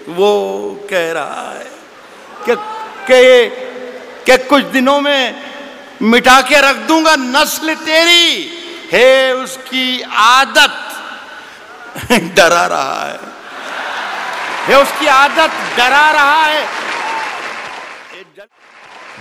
وہ کہہ رہا ہے کہ کچھ دنوں میں مٹا کے رکھ دوں گا نسل تیری، ہے اس کی عادت ڈرا رہا ہے اس کی عادت ڈرا رہا ہے۔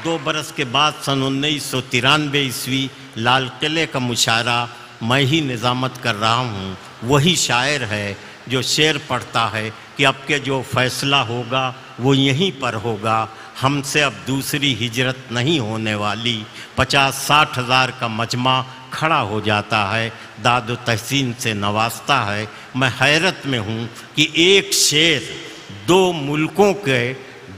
2 برس کے بعد سن 1993 عیسوی لال قلعے کا مشاعرہ میں ہی نظامت کر رہا ہوں۔ وہی شاعر ہے جو شعر پڑھتا ہے کہ اب کے جو فیصلہ ہوگا وہ یہیں پر ہوگا، ہم سے اب دوسری ہجرت نہیں ہونے والی۔ 50-60 ہزار کا مجمع کھڑا ہو جاتا ہے، داد و تحسین سے نوازتا ہے۔ میں حیرت میں ہوں کہ ایک شعر 2 ملکوں کے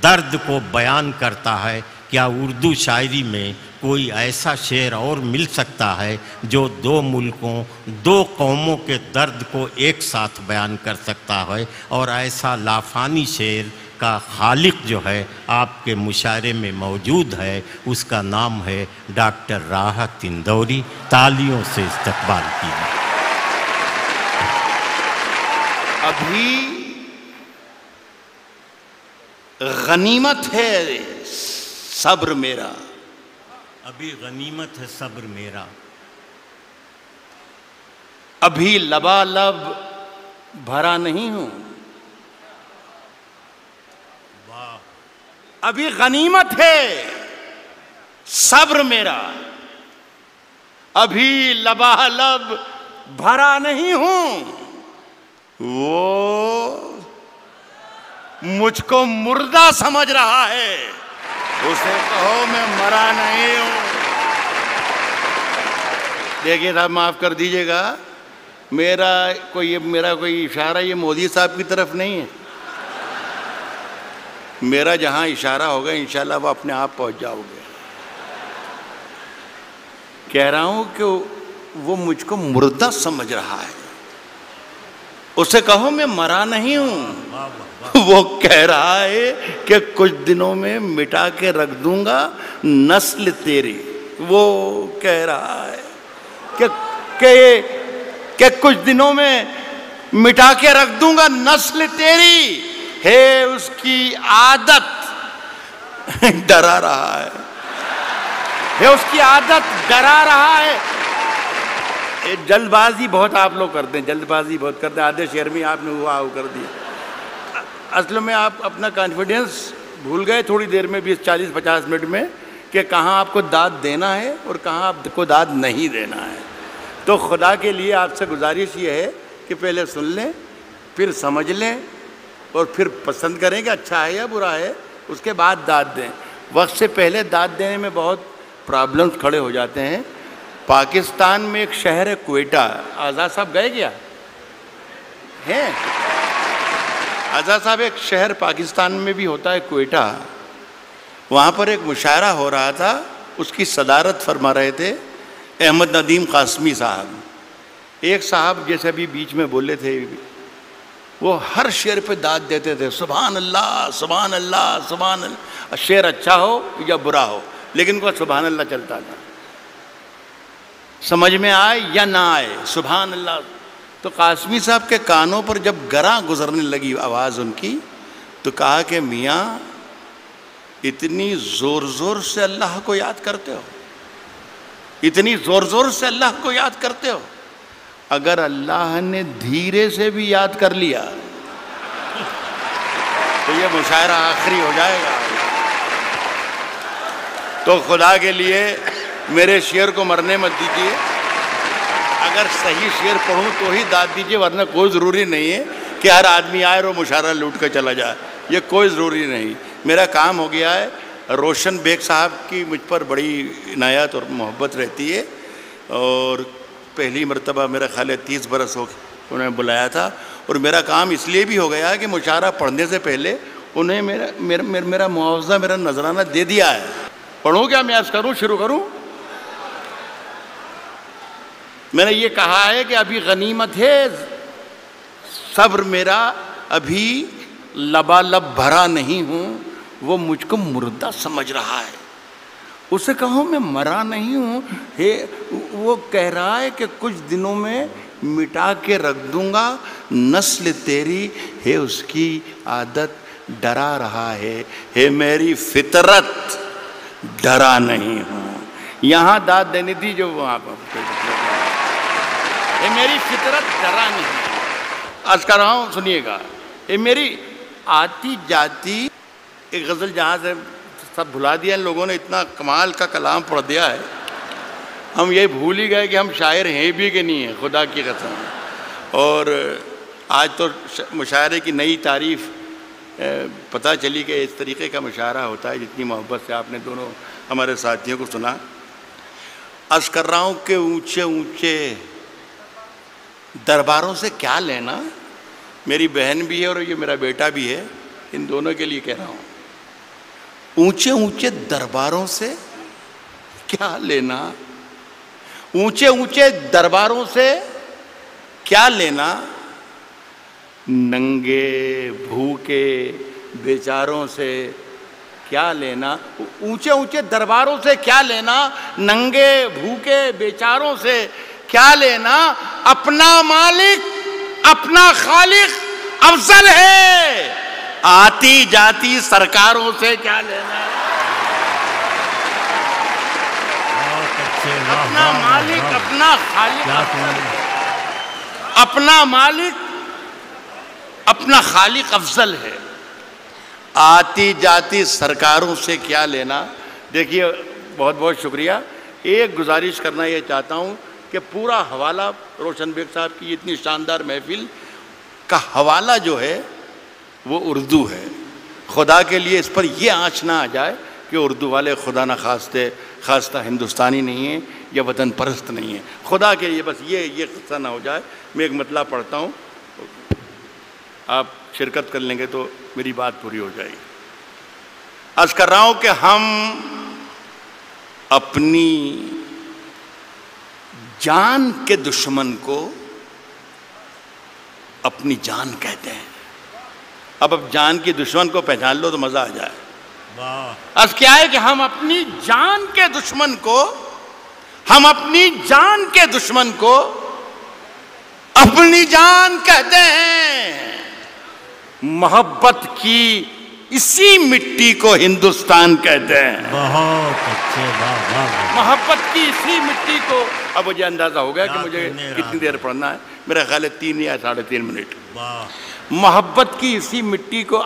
درد کو بیان کرتا ہے۔ کیا اردو شاعری میں کوئی ایسا شعر اور مل سکتا ہے جو 2 ملکوں 2 قوموں کے درد کو ایک ساتھ بیان کر سکتا ہے؟ اور ایسا لافانی شعر کا خالق جو ہے آپ کے مشاعرے میں موجود ہے، اس کا نام ہے ڈاکٹر راحت اندوری۔ تالیوں سے استقبال کیجیے۔ ابھی غنیمت ہے صبر میرا، ابھی غنیمت ہے صبر میرا، ابھی لبالب بھرا نہیں ہوں، ابھی غنیمت ہے صبر میرا، ابھی لبالب بھرا نہیں ہوں۔ وہ مجھ کو مردہ سمجھ رہا ہے، اسے کہو میں مرا نہیں ہوں۔ دیکھیے صاحب معاف کر دیجئے گا، میرا کوئی اشارہ یہ مودی صاحب کی طرف نہیں ہے۔ میرا جہاں اشارہ ہوگا انشاءاللہ وہ اپنے آپ پہنچ جاؤ گے۔ کہہ رہا ہوں کہ وہ مجھ کو مردہ سمجھ رہا ہے، اسے کہو میں مرا نہیں ہوں۔ وہ کہہ رہا ہے کہ کچھ دنوں میں مٹا کے رکھ دوں گا نسل تیری۔ وہ کہہ رہا ہے کہ کچھ دنوں میں مٹا کے رکھ دوں گا نسل تیری، ہے اس کی عادت ڈرا رہا ہے اس کی عادت ڈرا رہا ہے۔ جلد بازی بہت آپ لوگ کرتے ہیں، جلد بازی بہت کرتے ہیں، آدھے شعر میں آپ نے ہوا کر دیا۔ اصل میں آپ اپنا کانفیڈنس بھول گئے تھوڑی دیر میں، 20-40-50 منٹ میں، کہ کہاں آپ کو داد دینا ہے اور کہاں آپ کو داد نہیں دینا ہے۔ تو خدا کے لیے آپ سے گزارش یہ ہے کہ پہلے سن لیں، پھر سمجھ لیں، اور پھر پسند کریں کہ اچھا ہے یا برا ہے، اس کے بعد داد دیں۔ وقت سے پہلے داد دینے میں بہت پرابلمز کھڑے ہو جاتے ہیں۔ پاکستان میں ایک شہر ہے کوئٹہ، آزاد صاحب گئے کیا ہیں؟ آزاد صاحب ایک شہر پاکستان میں بھی ہوتا ہے کوئٹہ، وہاں پر ایک مشاعرہ ہو رہا تھا، اس کی صدارت فرما رہے تھے احمد ندیم قاسمی صاحب۔ ایک صاحب جیسے ابھی بیچ میں بولے تھے، وہ ہر شعر پہ داد دیتے تھے، سبحان اللہ سبحان اللہ سبحان اللہ، شعر اچھا ہو یا برا ہو لیکن ان کو سبحان اللہ چلتا تھا، سمجھ میں آئے یا نہ آئے سبحان اللہ۔ تو قاسمی صاحب کے کانوں پر جب گراں گزرنے لگی آواز ان کی، تو کہا کہ میاں اتنی زور زور سے اللہ کو یاد کرتے ہو، اتنی زور زور سے اللہ کو یاد کرتے ہو، اگر اللہ نے دھیرے سے بھی یاد کر لیا تو یہ مشاعرہ آخری ہو جائے گا۔ تو خدا کے لیے میرے شعر کو مرنے مت دیجیے، اگر صحیح شعر پڑھوں تو ہی داد دیجیے، ورنہ کوئی ضروری نہیں ہے کہ ہر آدمی آئے اور مشاعرہ لوٹ کر چلا جائے، یہ کوئی ضروری نہیں۔ میرا کام ہو گیا ہے، روشن بیگ صاحب کی مجھ پر بڑی عنایت اور محبت رہتی ہے، اور پہلی مرتبہ میرا خیال ہے 30 برس ہو انہیں بلایا تھا، اور میرا کام اس لیے بھی ہو گیا ہے کہ مشاعرہ پڑھنے سے پہلے انہیں میرا معاوضہ، میرا نذرانہ دے دیا ہے۔ پڑھوں کیا میں عرض کروں، شروع کروں؟ میں نے یہ کہا ہے کہ ابھی غنیمت ہے صبر میرا، ابھی لبالب بھرا نہیں ہوں، وہ مجھ کو مردہ سمجھ رہا ہے، اسے کہوں میں مرا نہیں ہوں۔ وہ کہہ رہا ہے کہ کچھ دنوں میں مٹا کے رکھ دوں گا، نسل تیری ہے اس کی عادت ڈرا رہا ہے میری فطرت ڈرا نہیں ہوں۔ یہاں داد دینی تھی جو وہاں پر یہ میری فطرت ڈرا نہیں ہے۔ عرض کر رہا ہوں، سنیے گا، یہ میری آتی جاتی ایک غزل جہاں سے سب بھلا دیا ان لوگوں نے، اتنا کمال کا کلام پڑھ دیا ہے، ہم یہ بھول ہی گئے کہ ہم شاعر ہیں بھی کہ نہیں ہیں، خدا کی قسم۔ اور آج تو مشاعرے کی نئی تعریف پتہ چلی کہ اس طریقے کا مشاعرہ ہوتا ہے، جتنی محبت سے آپ نے دونوں ہمارے ساتھیوں کو سنا۔ عرض کر رہا ہوں کہ اونچے اونچے درباروں سے کیا لینا، میری بہن بھی ہے اور یہ میرا بیٹا بھی ہے، ان دونوں کے لیے کہہ رہا ہوں، اونچے اونچے درباروں سے کیا لینا، اونچے اونچے درباروں سے کیا لینا، ننگے بھوکے بیچاروں سے کیا لینا، اونچے اونچے درباروں سے کیا لینا، ننگے بھوکے بیچاروں سے کیا لینا، اپنا مالک اپنا خالق افضل ہے، آتی جاتی سرکاروں سے کیا لینا، اپنا مالک اپنا خالق، اپنا مالک اپنا خالق افضل ہے، آتی جاتی سرکاروں سے کیا لینا۔ دیکھیے، بہت بہت شکریہ۔ ایک گزارش کرنا یہ چاہتا ہوں کہ پورا حوالہ روشن بیگ صاحب کی اتنی شاندار محفل کا حوالہ جو ہے وہ اردو ہے۔ خدا کے لیے اس پر یہ آنچ نہ آ جائے کہ اردو والے خدا نہ خواستہ ہندوستانی نہیں ہیں یا وطن پرست نہیں ہیں، خدا کے لیے بس یہ قصہ نہ ہو جائے۔ میں ایک مطلب پڑھتا ہوں، آپ شرکت کر لیں گے تو میری بات پوری ہو جائے گی۔ عرض کر رہا ہوں کہ ہم اپنی جان کے دشمن کو اپنی جان کہتے ہیں۔ اب جان کی دشمن کو پہچان لو تو مزہ آ جائے۔ عرض کیا ہے کہ ہم اپنی جان کے دشمن کو، ہم اپنی جان کے دشمن کو اپنی جان کہتے ہیں، محبت کی اسی مٹی کو ہندوستان کہتے ہیں۔ بہت اچھے، محبت کی اسی مٹی کو، اب مجھے اندازہ ہو گیا کہ مجھے کتنی دیر پڑھنا ہے، میرا خیال ہے 3 یا 3.5 منٹ۔ محبت کی اسی مٹی کو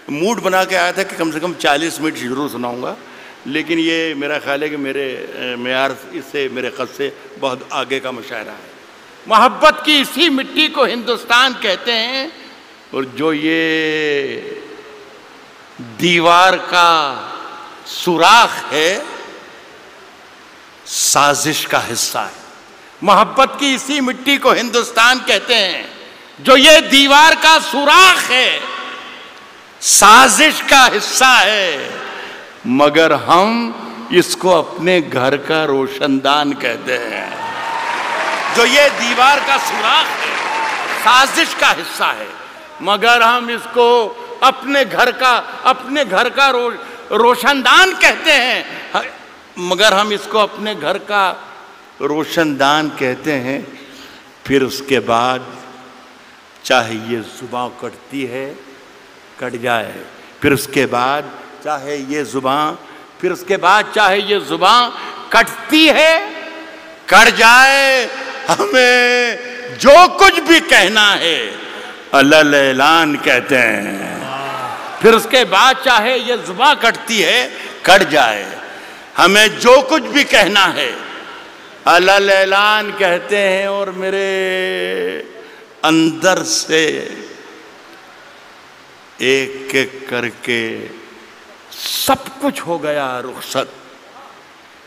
موڈ بنا کے آیا تھا کہ کم سے کم 40 منٹ ضرور سناؤں گا، لیکن یہ میرا خیال ہے کہ میرے معیار اس سے، میرے قد سے بہت آگے کا مشاعرہ ہے۔ محبت کی اسی مٹی کو ہندوستان کہتے ہیں، اور جو یہ دیوار کا سوراخ ہے سازش کا حصہ ہے۔ محبت کی اسی مٹی کو ہندوستان کہتے ہیں، جو یہ دیوار کا سوراخ ہے سازش کا حصہ ہے، مگر ہم اس کو اپنے گھر کا روشن دان کہتے ہیں۔ جو یہ دیوار کا سوراخ ہے سازش کا حصہ ہے، مگر ہم اس کو اپنے گھر کا روشن دان کہتے ہیں، مگر ہم اس کو اپنے گھر کا روشن دان کہتے ہیں۔ پھر اس کے بعد چاہے یہ زباں کٹتی ہے کٹ جائے، پھر اس کے بعد چاہے یہ زباں کٹتی ہے کٹ جائے، ہمیں جو کچھ بھی کہنا ہے علل اعلان کہتے ہیں۔ پھر اس کے بعد چاہے یہ زباں کٹتی ہے کٹ جائے، ہمیں جو کچھ بھی کہنا ہے علل اعلان کہتے ہیں۔ اور میرے اندر سے ایک ایک کر کے سب کچھ ہو گیا رخصت،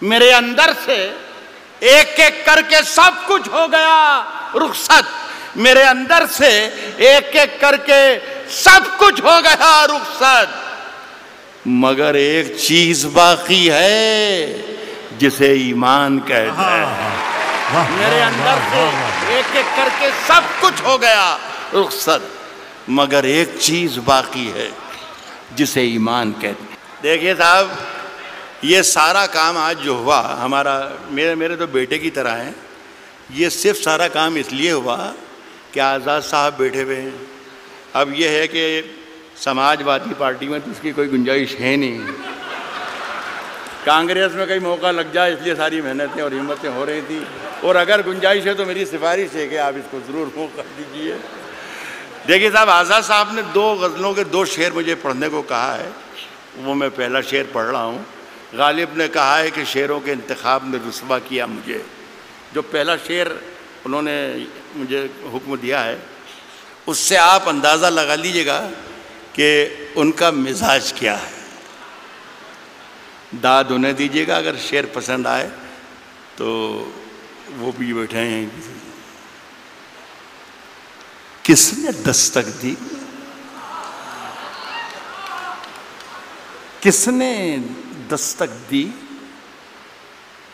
میرے اندر سے ایک ایک کر کے سب کچھ ہو گیا رخصت، میرے اندر سے ایک ایک کر کے سب کچھ ہو گیا رخصت، مگر ایک چیز باقی ہے جسے ایمان کہتے ہیں۔ میرے اندر سے ایک ایک کر کے سب کچھ ہو گیا رخصت، مگر ایک چیز باقی ہے جسے ایمان کہتے ہیں۔ دیکھیے صاحب، یہ سارا کام آج جو ہوا ہمارا، میرے تو بیٹے کی طرح ہیں، یہ صرف سارا کام اس لیے ہوا کہ آزاد صاحب بیٹھے ہوئے ہیں. اب یہ ہے کہ سماج وادی پارٹی میں تو اس کی کوئی گنجائش ہے نہیں. کانگریس میں کئی موقع لگ جائے اس لیے ساری محنتیں اور ہمتیں ہو رہی تھیں. اور اگر گنجائش ہے تو میری سفارش ہے کہ آپ اس کو ضرور موقع دیجیے. دیکھیے صاحب، آزاد صاحب نے 2 غزلوں کے 2 شعر مجھے پڑھنے کو کہا ہے. وہ میں پہلا شعر پڑھ رہا ہوں. غالب نے کہا ہے کہ شعروں کے انتخاب میں رسوا کیا مجھے. جو پہلا شعر انہوں نے مجھے حکم دیا ہے اس سے آپ اندازہ لگا لیجئے گا کہ ان کا مزاج کیا ہے. داد انہیں دیجیے گا اگر شعر پسند آئے تو وہ بھی بیٹھے ہیں. کس نے دستک دی؟ کس نے دستک دی؟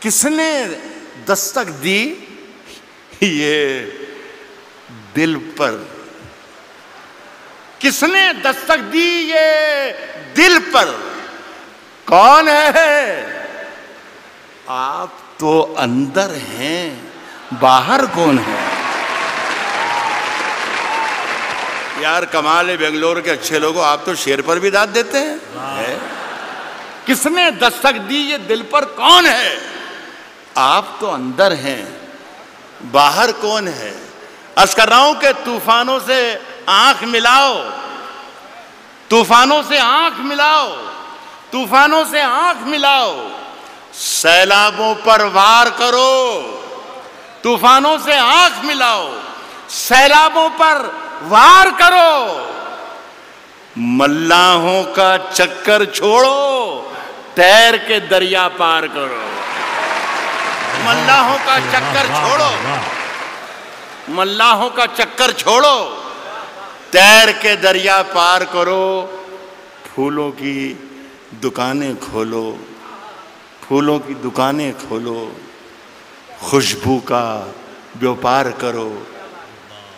کس نے دستک دی یہ دل پر؟ کس نے دستک دی یہ دل پر؟ کون ہے؟ آپ تو اندر ہیں، باہر کون ہے؟ یار کمال ہے بنگلور کے اچھے لوگوں، آپ تو شعر پر بھی داد دیتے ہیں. کس نے دستک دی یہ دل پر؟ کون ہے؟ آپ تو اندر ہیں، باہر کون ہے؟ عرض کر رہا ہوں کہ طوفانوں سے آنکھ ملاؤ، طوفانوں سے آنکھ ملاؤ، طوفانوں سے آنکھ ملاؤ، سیلابوں پر وار کرو. طوفانوں سے آنکھ ملاؤ، سیلابوں پر وار کرو. ملاحوں کا چکر چھوڑو، تیر کے دریا پار کرو. ملاحوں کا چکر چھوڑو، ملاحوں کا چکر چھوڑو، تیر کے دریا پار کرو. پھولوں کی دکانیں کھولو، پھولوں کی دکانیں کھولو، خوشبو کا بیوپار کرو.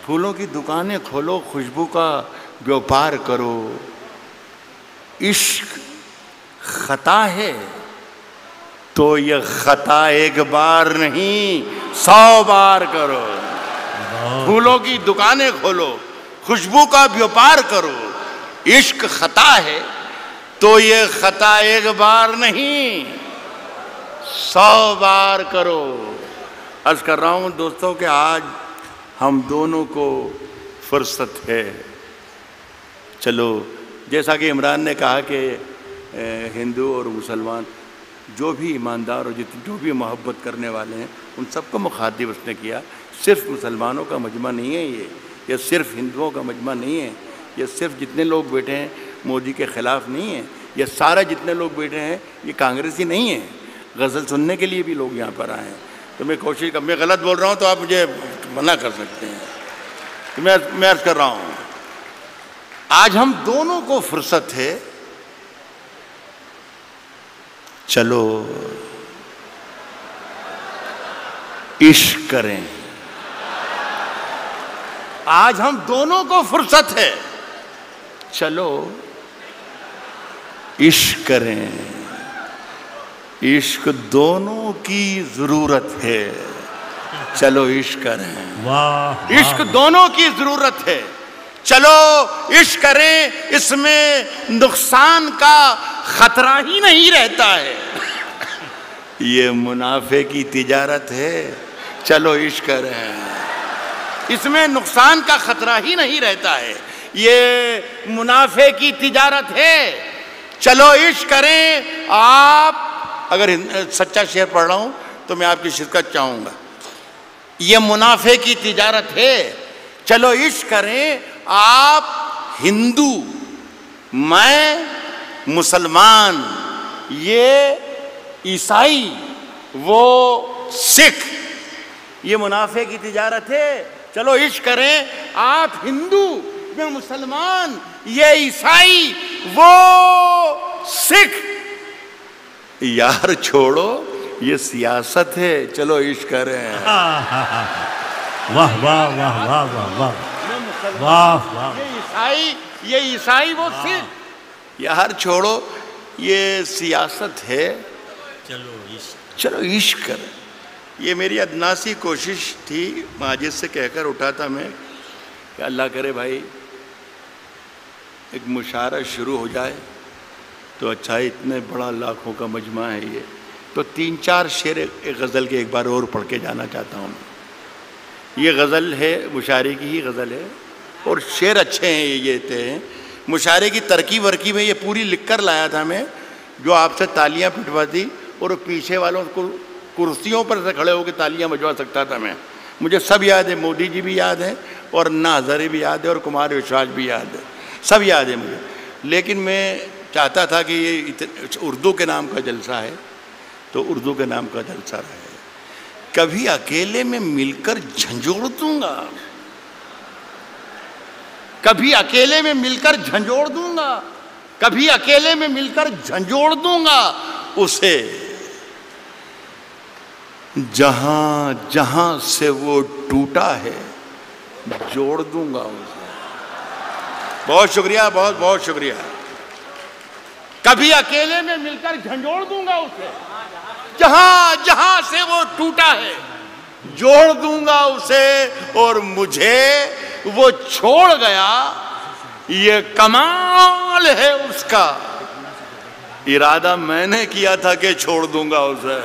پھولوں کی دکانیں کھولو، خوشبو کا بیوپار کرو. عشق خطا ہے تو یہ خطا ایک بار نہیں 100 بار کرو. پھولوں کی دکانیں کھولو، خوشبو کا بیوپار کرو. عشق خطا ہے تو یہ خطا ایک بار نہیں 100 بار کرو. عرض کر رہا ہوں دوستوں کہ آج ہم دونوں کو فرصت ہے. چلو جیسا کہ عمران نے کہا کہ ہندو اور مسلمان جو بھی ایماندار اور جو بھی محبت کرنے والے ہیں ان سب کو مخاطب اس نے کیا. صرف مسلمانوں کا مجمع نہیں ہے یہ صرف ہندوؤں کا مجمع نہیں ہے. یہ صرف جتنے لوگ بیٹھے ہیں مودی کے خلاف نہیں ہے. یہ سارے جتنے لوگ بیٹھے ہیں یہ کانگریسی نہیں ہیں. غزل سننے کے لیے بھی لوگ یہاں پر آئے ہیں. تو میں کوشش کر، میں غلط بول رہا ہوں تو آپ مجھے منع کر سکتے ہیں. تو میں عرض کر رہا ہوں آج ہم دونوں کو فرصت ہے. چلو عشق کریں. آج ہم دونوں کو فرصت ہے. چلو عشق کریں. عشق دونوں کی ضرورت ہے. چلو عشق کریں. عشق دونوں کی ضرورت ہے. چلو عشق کریں. اس میں نقصان کا خطرہ ہی نہیں رہتا ہے. یہ منافع کی تجارت ہے. چلو عشق کریں. اس میں نقصان کا خطرہ ہی نہیں رہتا ہے. یہ منافع کی تجارت ہے. چلو عشق کریں. آپ اگر سچا شعر پڑھ رہا ہوں تو میں آپ کی شرکت چاہوں گا. یہ منافع کی تجارت ہے. چلو عشق کریں. آپ ہندو، میں مسلمان، یہ عیسائی، وہ سکھ. یہ منافع کی تجارت ہے. چلو عشق کریں. آپ ہندو، میں مسلمان، یہ عیسائی، وہ سکھ. یار چھوڑو یہ سیاست ہے. چلو عشق کریں. واہ واہ واہ واہ واہ واہ واہ واہ. یہ عیسائی وہ سکھ. یار چھوڑو یہ سیاست ہے. چلو عشق. چلو عشق کریں. یہ میری ادناسی کوشش تھی، ماجد سے کہہ کر اٹھا تھا میں کہ اللہ کرے بھائی ایک مشاعرہ شروع ہو جائے تو اچھا ہے، اتنے بڑا لاکھوں کا مجمع ہے یہ، تو 3-4 شعر ایک غزل کے ایک بار اور پڑھ کے جانا چاہتا ہوں. یہ غزل ہے، مشاعرے کی ہی غزل ہے، اور شعر اچھے ہیں یہ تھے. مشاعرے کی ترکیب ورکیب ہے، یہ پوری لکھ کر لایا تھا میں، جو آپ سے تالیاں پٹواتی اور پیچھے والوں کو کرسیوں پر سے کھڑے ہو کے تالیاں بجوا سکتا تھا میں. مجھے سب یاد ہے، مودی جی بھی یاد ہے، اور انا ہزارے بھی یاد ہے، اور کمار وشواس بھی یاد ہے، سب یاد ہے مجھے. لیکن میں چاہتا تھا کہ یہ اردو کے نام کا جلسہ ہے تو اردو کے نام کا جلسہ رہے. کبھی اکیلے میں مل کر جھنجھوڑ دوں گا، کبھی اکیلے میں مل کر جھنجھوڑ دوں گا، کبھی اکیلے میں مل کر جھنجھوڑ دوں گا اسے، جہاں جہاں سے وہ ٹوٹا ہے جوڑ دوں گا اسے. بہت شکریہ، بہت بہت شکریہ. کبھی اکیلے میں مل کر جھنجھوڑ دوں گا اسے، جہاں جہاں سے وہ ٹوٹا ہے جوڑ دوں گا اسے، اور مجھے وہ چھوڑ گیا یہ کمال ہے اس کا، ارادہ میں نے کیا تھا کہ چھوڑ دوں گا اسے.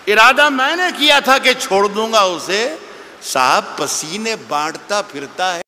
ارادہ میں نے کیا تھا کہ چھوڑ دوں گا اسے، صاحب پسینے بانٹتا پھرتا ہے